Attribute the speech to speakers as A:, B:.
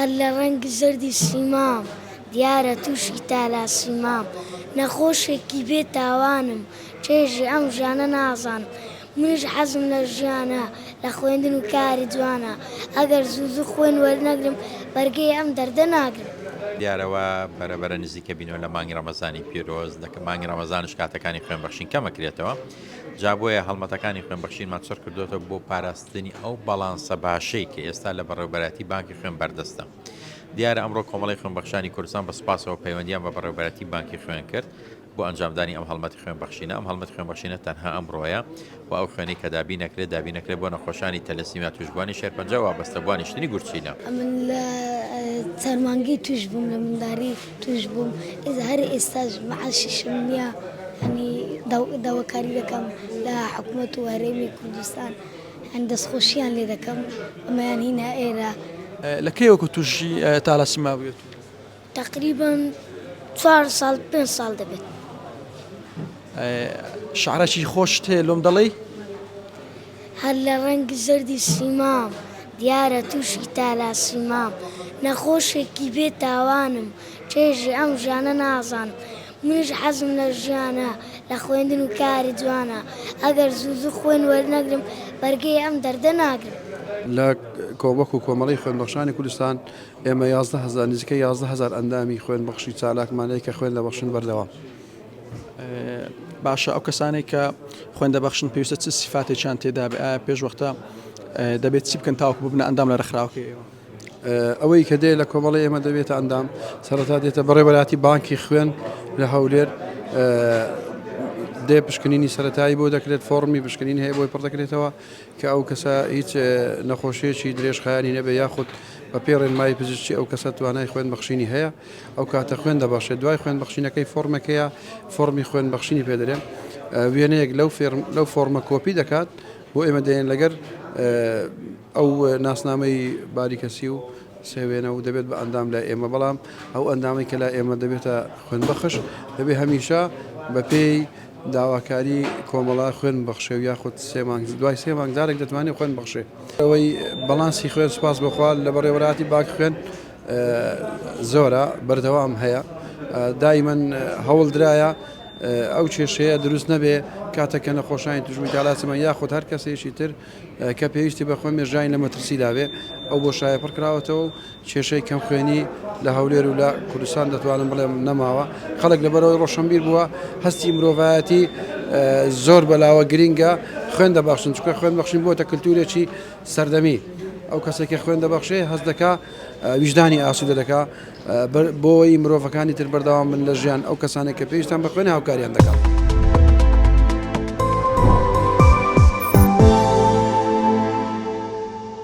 A: هەر لە ڕەنگی زەردی سیمام دیارە تووشی تالا سیمام نەخۆشێکی بێ تاوانم چێژی ئەم ژیانە نازانم منیش حەزم لە ژیانە لە خوێندن و کاری جوانە ئەگەر زوو خوێن وەرنەگرم بەرگەی ئەم دەردە ناگرم.
B: دیارەوە بەرەبەرە نزیکە بینەوە لە مانگی ڕەمەزانی پیرۆز مانگی ڕەمەزانش کاتەکانی خوێنبەخشین کەمەکرێتەوە جا بۆیە هەڵمەتەکانی خوێنبەخشینمان چۆر کردوێتەوە بۆ پاراستنی ئەو بەڵانسە باشەی کە ئێستا لە بەڕێوەبەرەتی بانکی خوێن بەردەستە. دیارە ئەمڕۆ کۆمەڵی خوێنبەخشانی کوردستان بە سوپاسەوە پەیوەندیان بە بەڕێوەبەرەتی بانکی خوێن کرد بۆ ئەنجامدانی ئەم هەڵمەتی خوێنبەخشینە. ئەم هەڵمەتی خوێنبەخشینە تەنها ئەمڕۆیە و ئەو خوێنی کە دابی نەکرێت بۆ نەخۆشانی تەلەسیمیا توشبوانی شێرپەنجە و وابەستەبوانی شتنی گورچینە.
A: من لە چەرمانگی توش بووم لە منداری توش بووم هەر ئێستاش مەعاشیشم نییە ینی داواکاری دەکەم لە حکوومەت و هەرێمی کوردستان دەستخۆشییان لێ دەکەم ئەمەیان هینە ئێرە.
C: لە کەیوەکو تووشی تالاسیما بێت؟
A: تقریبا 4 ساڵ 5 ساڵ دەبێت.
C: شعرێکی خۆش هەیە لۆم دەڵێی؟
A: هەر لە ڕەنگی زەردی سیمام دیارە تووشی تالا سیمام نەخۆشێکی بێ تاوانم چێژی ئەم ژیانە نازانم منیش حەزم لە ژیانە لە خوێندن و کاری جوانە ئەگەر زوو خوێن وەرنەگرم بەرگەی ئەم دەردە ناگرم.
D: لە کۆمەک و کۆمەڵی خوێنبەخشانی کوردستان ئێمە 11,000 نزیکە 11,000 ئەندامی خوێنبەخشی چالاکمانەیە کە خوێن دەبەخشن بەردەوام.
C: باشە ئەو کەسانێک کە خوێن دەبەخشن پێویستە چ سیفاتێکیان تێدا بێ ئایا پێش وەختە دەبێت چی بکەن تاوەکو ببنە ئەندام لە ڕێکخراوەکەیەوە؟
D: ئەوەی کە دێ لە کۆمەڵی ئێمە دەبێتە ئەندام سەرەتا دێتە بەڕێوەبەراتی بانکی خوێن لە هەولێر دێ پشکنینی سەرەتایی بۆ دەکرێت فۆرمی پشکنین هەیە بۆی پڕ دەکرێتەوە کە ئەو کەسە هیچ نەخۆشیەکی درێژخایانی نەبێ یاخود بە پێ ڕێنمایی پزیشکی ئەو کەسە توانای خوێنبەخشینی هەیە ئەو کاتە خوێن دەباشێت دوای خوێنبەخشینەکەی فۆرمەکەیە فۆرمی خوێنبەخشینی پێدەرێن وێنەیەک لەو فۆرمە کۆپی دەکات بۆ ئێمە دێن لەگەر ئەو ناسنامەی باریکەسی و سێوێنە و دەبێت بە ئەندام لای ئێمە بەڵام ئەو ئەندامی کە لای ئێمە دەبێتە خوێنبەخش دەبێ هەمیشە بە پێی داواکاری کۆمەڵا خوێن بەخشێ و یاخود دوای 3 مانگدارێک دەتوانێت خوێن بەخشێ. ئەوەی بەڵانسی خوێن سپاس بخوا لە بەڕێوەبەراتی باک خوێن زۆرە بەردەوام هەیە دایمەن هەوڵ درایە ئەو کێشەیە دروست نەبێ کاتێککە نەخۆشانی توشبووی تالاسیما یاخود هەر کەسێکی تر کە پێویستی بە خوێن مێژای لە مەترسیداوێ ئەو بۆ شایە پڕکراوەتەوە و کێشەی کەم خوێنی لە هەولێر و لە کوردستان دەتوانم بڵێم نەماوە خەڵک لەبەرەوەی ڕۆشنبیر بووە هەستی مرۆڤایەتی زۆر بەلاوە گرینگە خوێن دەبەخشن چکە خوێن بەخشین بۆتە کللتورێکی سەردەمی ئەو کەسێکی خوێن دەبەخشێ هەست دەکا ویژدانی ئاسوودە دەکا بۆی مرۆڤەکانی تر بەردەوام من لە ژیان ئەو کەسانێک کە پێویستیان بە خوێن هاوکاریان دەکات.